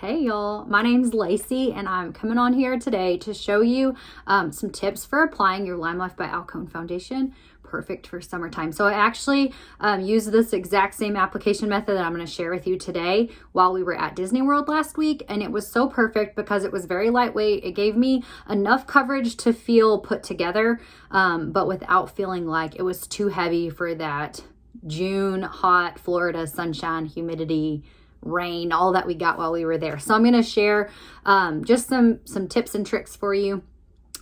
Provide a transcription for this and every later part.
Hey y'all, my name's Lacey and I'm coming on here today to show you some tips for applying your LimeLife by Alcone foundation. Perfect for summertime. So I actually used this exact same application method that I'm going to share with you today while we were at Disney World last week, and it was so perfect because it was very lightweight. It gave me enough coverage to feel put together, but without feeling like it was too heavy for that June hot Florida sunshine, humidity, rain, all that we got while we were there. So I'm going to share just some tips and tricks for you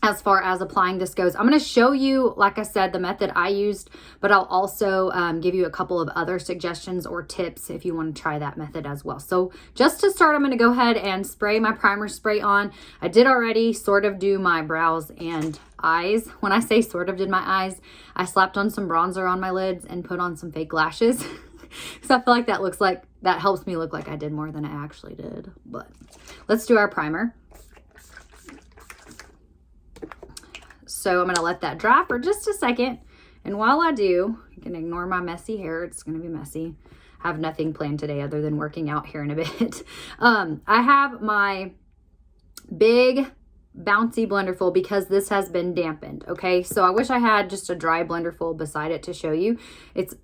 as far as applying this goes. I'm going to show you, like I said, the method I used, but I'll also give you a couple of other suggestions or tips if you want to try that method as well. So just to start, I'm going to go ahead and spray my primer spray on. I did already sort of do my brows and eyes. When I say sort of did my eyes, I slapped on some bronzer on my lids and put on some fake lashes. So I feel like that helps me look like I did more than I actually did. But let's do our primer. So I'm going to let that dry for just a second. And while I do, you can ignore my messy hair. It's going to be messy. I have nothing planned today other than working out here in a bit. I have my big bouncy blenderful because this has been dampened. Okay, so I wish I had just a dry blenderful beside it to show you. It's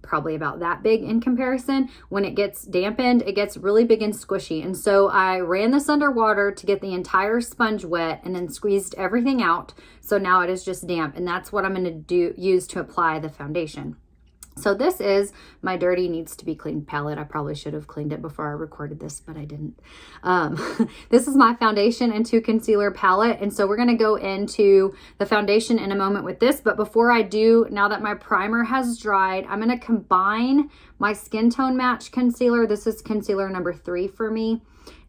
probably about that big in comparison. When it gets dampened, it gets really big and squishy. And so I ran this under water to get the entire sponge wet and then squeezed everything out. So now it is just damp, and that's what I'm going to use to apply the foundation. So this is my dirty needs to be cleaned palette. I probably should have cleaned it before I recorded this, but I didn't. This is my foundation and 2 concealer palette. And so we're going to go into the foundation in a moment with this. But before I do, now that my primer has dried, I'm going to combine my skin tone match concealer. This is concealer number 3 for me.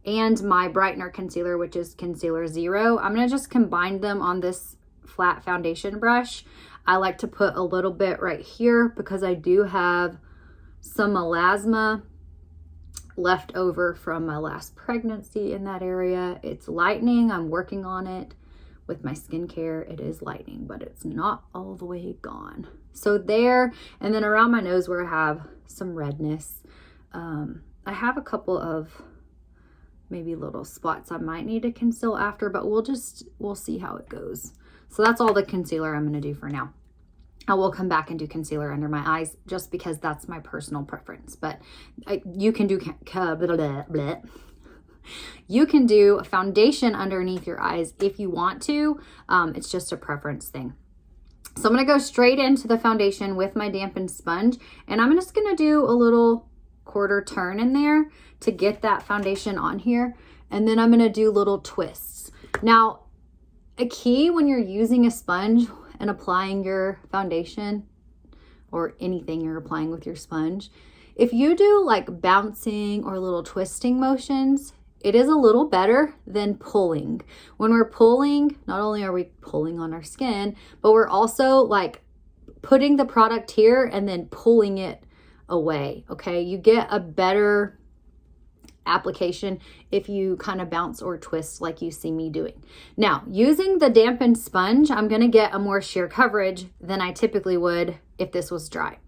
And my brightener concealer, which is concealer 0. I'm going to just combine them on this flat foundation brush. I like to put a little bit right here because I do have some melasma left over from my last pregnancy in that area. It's lightening. I'm working on it with my skincare. It is lightening, but it's not all the way gone. So there, and then around my nose where I have some redness, I have a couple of maybe little spots I might need to conceal after, but we'll see how it goes. So that's all the concealer I'm going to do for now. I will come back and do concealer under my eyes just because that's my personal preference. But you can do you can do a foundation underneath your eyes if you want to. It's just a preference thing. So I'm going to go straight into the foundation with my dampened sponge, and I'm just going to do a little quarter turn in there to get that foundation on here, and then I'm going to do little twists. Now, a key when you're using a sponge and applying your foundation or anything you're applying with your sponge, if you do like bouncing or little twisting motions, it is a little better than pulling. When we're pulling, not only are we pulling on our skin, but we're also like putting the product here and then pulling it away. Okay, you get a better application if you kind of bounce or twist like you see me doing. Now, using the dampened sponge, I'm going to get a more sheer coverage than I typically would if this was dry.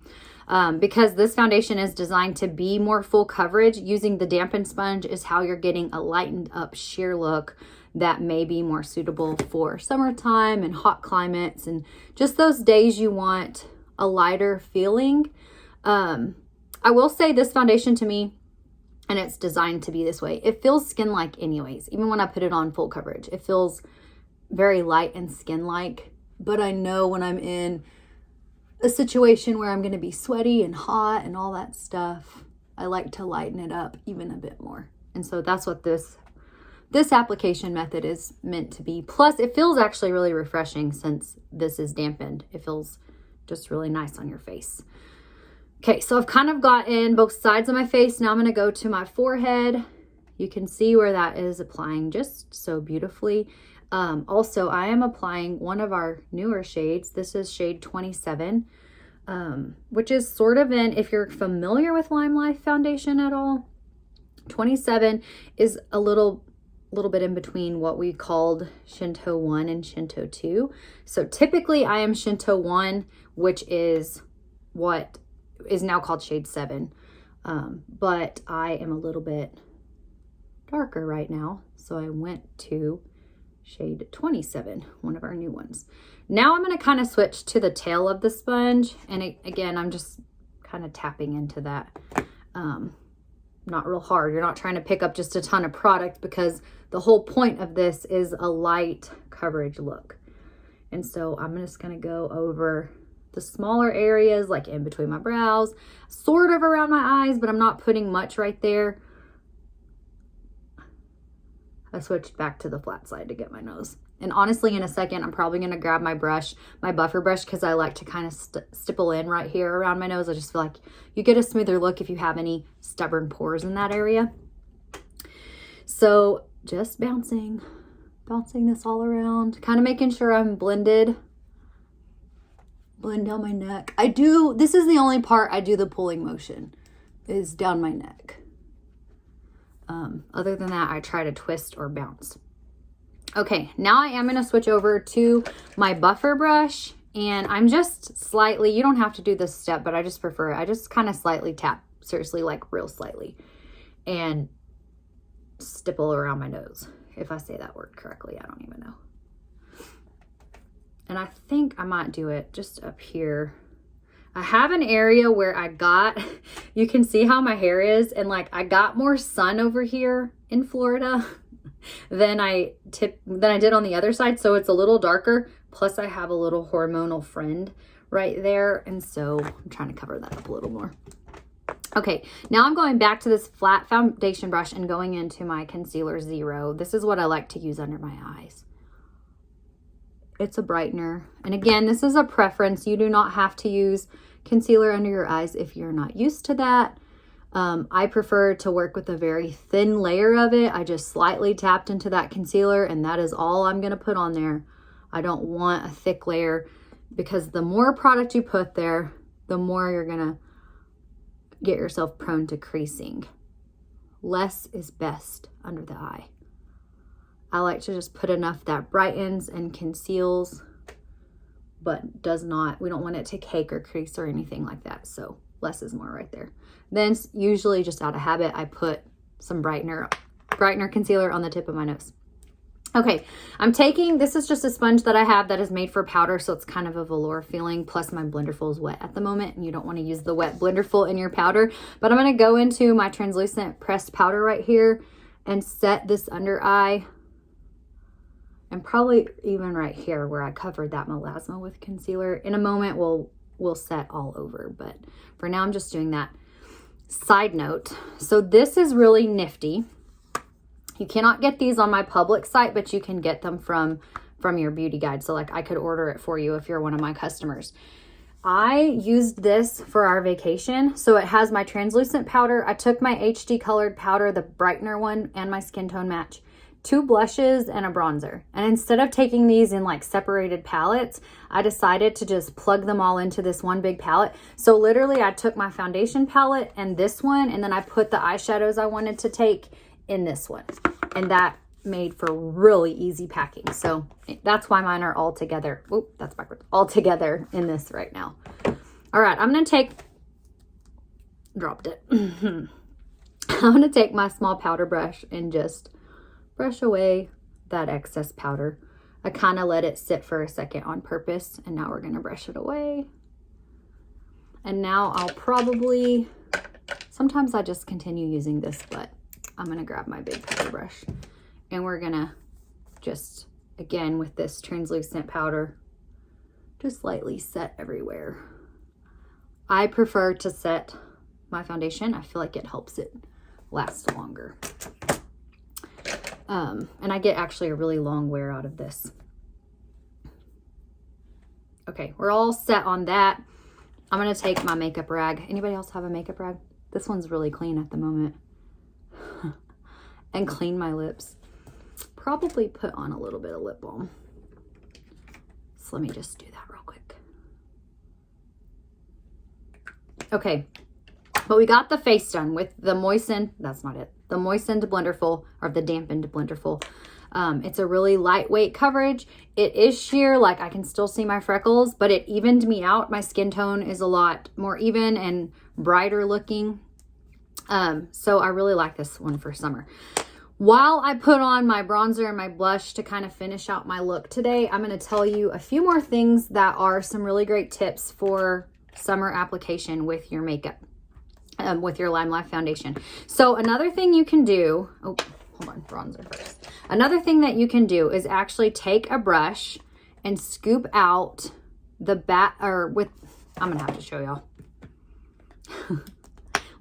Because this foundation is designed to be more full coverage, using the dampened sponge is how you're getting a lightened up sheer look that may be more suitable for summertime and hot climates and just those days you want a lighter feeling. I will say this foundation to me, and it's designed to be this way, it feels skin-like anyways. Even when I put it on full coverage, it feels very light and skin-like. But I know when I'm in a situation where I'm going to be sweaty and hot and all that stuff, I like to lighten it up even a bit more. And so that's what this application method is meant to be. Plus, it feels actually really refreshing since this is dampened. It feels just really nice on your face. Okay, so I've kind of gotten both sides of my face. Now I'm going to go to my forehead. You can see where that is applying just so beautifully. Also, I am applying one of our newer shades. This is shade 27, which is sort of if you're familiar with LimeLife foundation at all, 27 is a little bit in between what we called Shinto 1 and Shinto 2. So typically I am Shinto 1, which is what is now called shade 7. But I am a little bit darker right now. So I went to shade 27, one of our new ones. Now I'm going to kind of switch to the tail of the sponge. And again, I'm just kind of tapping into that. Not real hard. You're not trying to pick up just a ton of product because the whole point of this is a light coverage look. And so I'm just going to go over the smaller areas, like in between my brows, sort of around my eyes, but I'm not putting much right there. I switched back to the flat side to get my nose. And honestly, in a second, I'm probably going to grab my brush, my buffer brush, because I like to kind of stipple in right here around my nose. I just feel like you get a smoother look if you have any stubborn pores in that area. So just bouncing this all around, kind of making sure I'm blended. Blend down my neck. This is the only part I do the pulling motion, is down my neck. Other than that, I try to twist or bounce. Okay, now I am going to switch over to my buffer brush, and I'm just slightly, you don't have to do this step, but I just prefer it. I just kind of slightly tap, seriously, like real slightly, and stipple around my nose. If I say that word correctly, I don't even know. And I think I might do it just up here. I have an area where you can see how my hair is, and like I got more sun over here in Florida than I did on the other side. So it's a little darker. Plus I have a little hormonal friend right there. And so I'm trying to cover that up a little more. Okay, now I'm going back to this flat foundation brush and going into my concealer 0. This is what I like to use under my eyes. It's a brightener. And again, this is a preference. You do not have to use concealer under your eyes if you're not used to that. I prefer to work with a very thin layer of it. I just slightly tapped into that concealer, and that is all I'm going to put on there. I don't want a thick layer, because the more product you put there, the more you're going to get yourself prone to creasing. Less is best under the eye. I like to just put enough that brightens and conceals, but does not, we don't want it to cake or crease or anything like that. So less is more right there. Then usually just out of habit, I put some brightener concealer on the tip of my nose. Okay, this is just a sponge that I have that is made for powder, so it's kind of a velour feeling, plus my Blenderful is wet at the moment, and you don't want to use the wet Blenderful in your powder. But I'm going to go into my translucent pressed powder right here and set this under eye, and probably even right here where I covered that melasma with concealer. In a moment, we'll set all over, but for now I'm just doing that. Side note, so this is really nifty. You cannot get these on my public site, but you can get them from your beauty guide. So like I could order it for you if you're one of my customers. I used this for our vacation. So it has my translucent powder. I took my HD colored powder, the brightener one, and my skin tone match, 2 blushes and a bronzer. And instead of taking these in like separated palettes, I decided to just plug them all into this one big palette. So literally I took my foundation palette and this one, and then I put the eyeshadows I wanted to take in this one. And that made for really easy packing. So that's why mine are all together. Oop, that's backwards. All together in this right now. All right, I'm going to dropped it. I'm going to take my small powder brush and just brush away that excess powder. I kind of let it sit for a second on purpose, and now we're going to brush it away. And now I'll probably, sometimes I just continue using this, but I'm going to grab my big powder brush, and we're going to just, again, with this translucent powder, just lightly set everywhere. I prefer to set my foundation. I feel like it helps it last longer. And I get actually a really long wear out of this. Okay, we're all set on that. I'm going to take my makeup rag. Anybody else have a makeup rag? This one's really clean at the moment. And clean my lips. Probably put on a little bit of lip balm. So let me just do that real quick. Okay, but we got the face done with the moistened, that's not it, the moistened Blenderful, or the dampened Blenderful. It's a really lightweight coverage. It is sheer, like I can still see my freckles, but it evened me out. My skin tone is a lot more even and brighter looking. So I really like this one for summer. While I put on my bronzer and my blush to kind of finish out my look today, I'm going to tell you a few more things that are some really great tips for summer application with your makeup, with your LimeLife foundation. So another thing you can do, oh, hold on, bronzer first. Another thing that you can do is actually take a brush and scoop out the back, or with, I'm going to have to show y'all.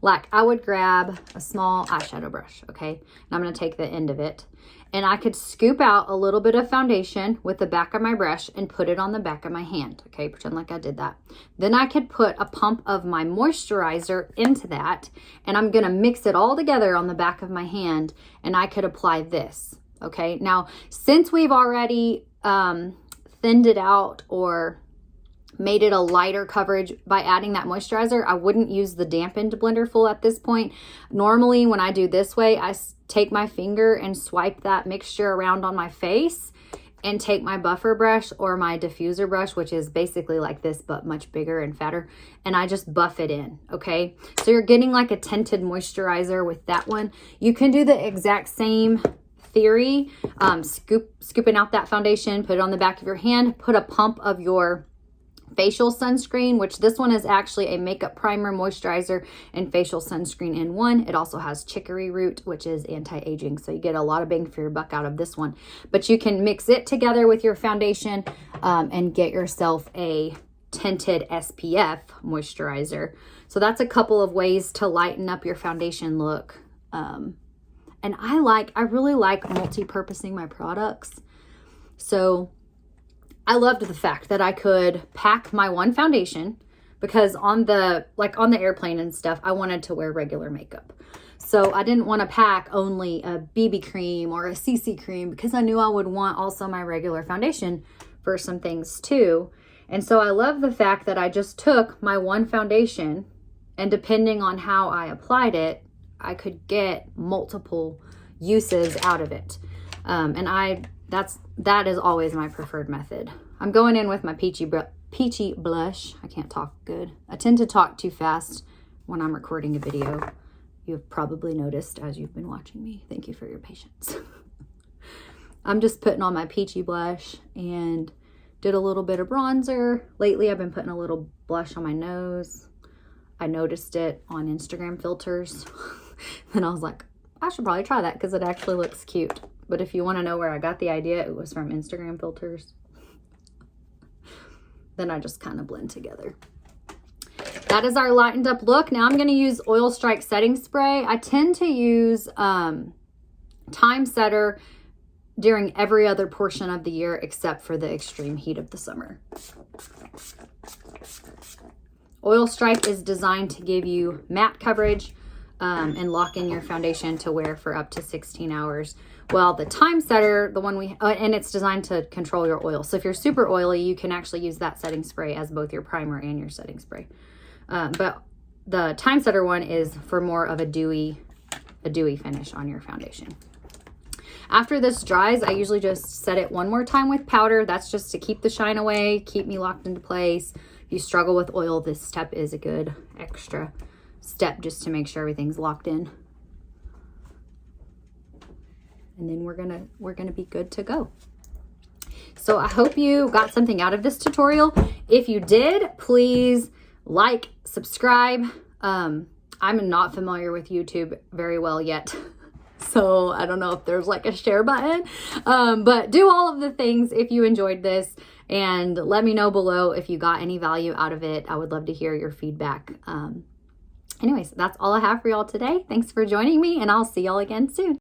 Like I would grab a small eyeshadow brush, okay? And I'm going to take the end of it. And I could scoop out a little bit of foundation with the back of my brush and put it on the back of my hand, okay? Pretend like I did that. Then I could put a pump of my moisturizer into that, and I'm going to mix it all together on the back of my hand, and I could apply this, okay? Now, since we've already thinned it out or made it a lighter coverage by adding that moisturizer, I wouldn't use the dampened blender full at this point. Normally when I do this way, I take my finger and swipe that mixture around on my face and take my buffer brush or my diffuser brush, which is basically like this but much bigger and fatter, and I just buff it in, okay? So you're getting like a tinted moisturizer with that one. You can do the exact same theory, scooping out that foundation, put it on the back of your hand, put a pump of your facial sunscreen, which this one is actually a makeup primer, moisturizer, and facial sunscreen in one. It also has chicory root, which is anti-aging, so you get a lot of bang for your buck out of this one. But you can mix it together with your foundation and get yourself a tinted SPF moisturizer. So that's a couple of ways to lighten up your foundation look. And I really like multi-purposing my products. So I loved the fact that I could pack my one foundation, because on the airplane and stuff, I wanted to wear regular makeup. So I didn't want to pack only a BB cream or a CC cream, because I knew I would want also my regular foundation for some things too. And so I love the fact that I just took my one foundation, and depending on how I applied it, I could get multiple uses out of it. That is always my preferred method. I'm going in with my peachy blush. I can't talk good. I tend to talk too fast when I'm recording a video. You've probably noticed as you've been watching me. Thank you for your patience. I'm just putting on my peachy blush and did a little bit of bronzer. Lately, I've been putting a little blush on my nose. I noticed it on Instagram filters. And I was like, I should probably try that because it actually looks cute. But if you want to know where I got the idea, it was from Instagram filters. Then I just kind of blend together. That is our lightened up look. Now I'm going to use Oil Strike setting spray. I tend to use Time Setter during every other portion of the year except for the extreme heat of the summer. Oil Strike is designed to give you matte coverage and lock in your foundation to wear for up to 16 hours. Well, the Time Setter, the one and it's designed to control your oil. So if you're super oily, you can actually use that setting spray as both your primer and your setting spray. But the Time Setter one is for more of a dewy finish on your foundation. After this dries, I usually just set it one more time with powder. That's just to keep the shine away, keep me locked into place. If you struggle with oil, this step is a good extra step just to make sure everything's locked in. And then we're gonna be good to go. So I hope you got something out of this tutorial. If you did, please like, subscribe. I'm not familiar with YouTube very well yet. So I don't know if there's like a share button, but do all of the things if you enjoyed this, and let me know below if you got any value out of it. I would love to hear your feedback. Anyways, that's all I have for y'all today. Thanks for joining me, and I'll see y'all again soon.